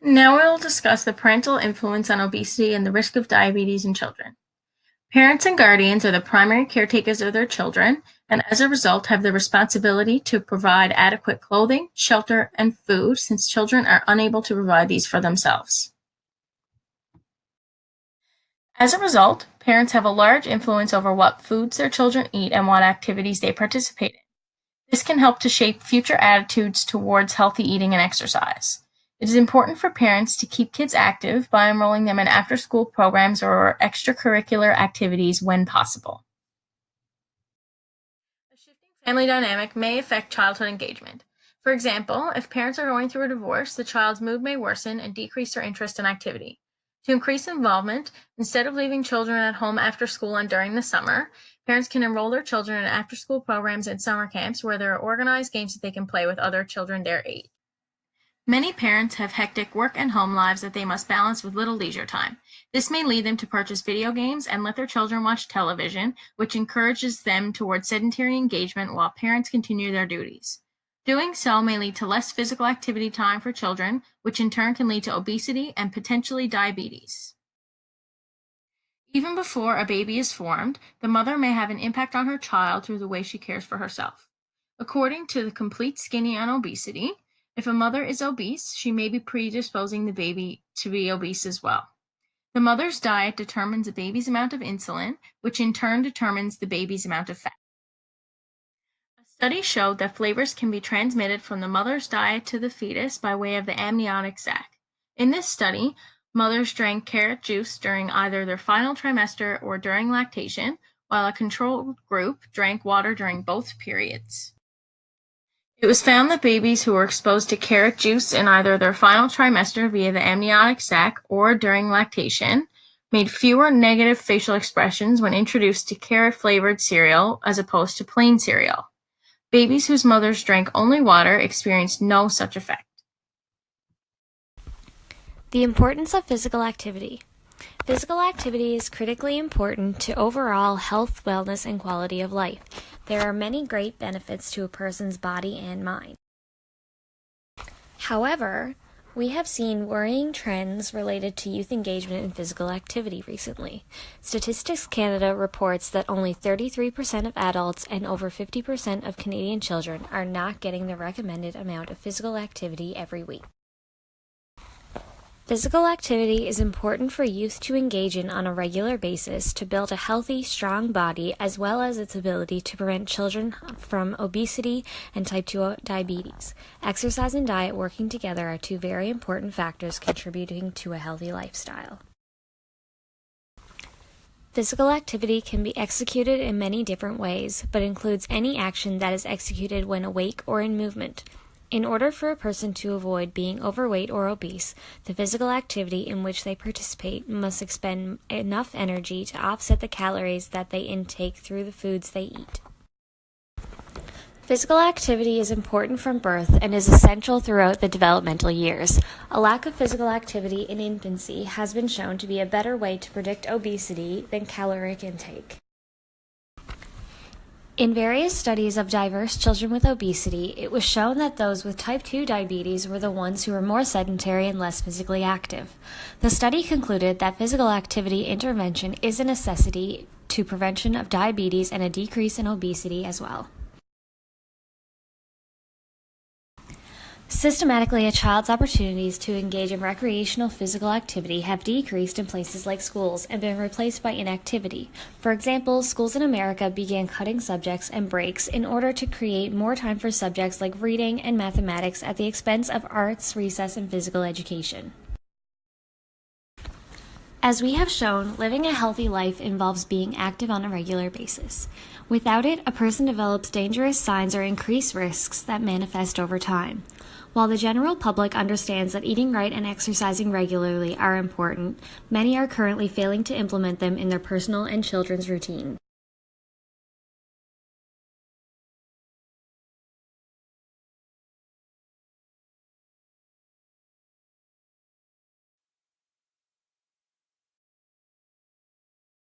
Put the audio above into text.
Now we will discuss the parental influence on obesity and the risk of diabetes in children. Parents and guardians are the primary caretakers of their children, and as a result have the responsibility to provide adequate clothing, shelter, and food since children are unable to provide these for themselves. As a result, parents have a large influence over what foods their children eat and what activities they participate in. This can help to shape future attitudes towards healthy eating and exercise. It is important for parents to keep kids active by enrolling them in after-school programs or extracurricular activities when possible. A shifting family dynamic may affect childhood engagement. For example, if parents are going through a divorce, the child's mood may worsen and decrease their interest in activity. To increase involvement, instead of leaving children at home after school and during the summer, parents can enroll their children in after-school programs and summer camps where there are organized games that they can play with other children their age. Many parents have hectic work and home lives that they must balance with little leisure time. This may lead them to purchase video games and let their children watch television, which encourages them towards sedentary engagement while parents continue their duties. Doing so may lead to less physical activity time for children, which in turn can lead to obesity and potentially diabetes. Even before a baby is formed, the mother may have an impact on her child through the way she cares for herself. According to the Complete Skinny on Obesity, if a mother is obese, she may be predisposing the baby to be obese as well. The mother's diet determines a baby's amount of insulin, which in turn determines the baby's amount of fat. A study showed that flavors can be transmitted from the mother's diet to the fetus by way of the amniotic sac. In this study, mothers drank carrot juice during either their final trimester or during lactation, while a control group drank water during both periods. It was found that babies who were exposed to carrot juice in either their final trimester via the amniotic sac or during lactation made fewer negative facial expressions when introduced to carrot-flavored cereal as opposed to plain cereal. Babies whose mothers drank only water experienced no such effect. The importance of physical activity. Physical activity is critically important to overall health, wellness, and quality of life. There are many great benefits to a person's body and mind. However, we have seen worrying trends related to youth engagement in physical activity recently. Statistics Canada reports that only 33% of adults and over 50% of Canadian children are not getting the recommended amount of physical activity every week. Physical activity is important for youth to engage in on a regular basis to build a healthy, strong body, as well as its ability to prevent children from obesity and type 2 diabetes. Exercise and diet working together are two very important factors contributing to a healthy lifestyle. Physical activity can be executed in many different ways, but includes any action that is executed when awake or in movement. In order for a person to avoid being overweight or obese, the physical activity in which they participate must expend enough energy to offset the calories that they intake through the foods they eat. Physical activity is important from birth and is essential throughout the developmental years. A lack of physical activity in infancy has been shown to be a better way to predict obesity than caloric intake. In various studies of diverse children with obesity, it was shown that those with type 2 diabetes were the ones who were more sedentary and less physically active. The study concluded that physical activity intervention is a necessity to prevention of diabetes and a decrease in obesity as well. Systematically, a child's opportunities to engage in recreational physical activity have decreased in places like schools and been replaced by inactivity. For example, schools in America began cutting subjects and breaks in order to create more time for subjects like reading and mathematics at the expense of arts, recess, and physical education. As we have shown, living a healthy life involves being active on a regular basis. Without it, a person develops dangerous signs or increased risks that manifest over time. While the general public understands that eating right and exercising regularly are important, many are currently failing to implement them in their personal and children's routine.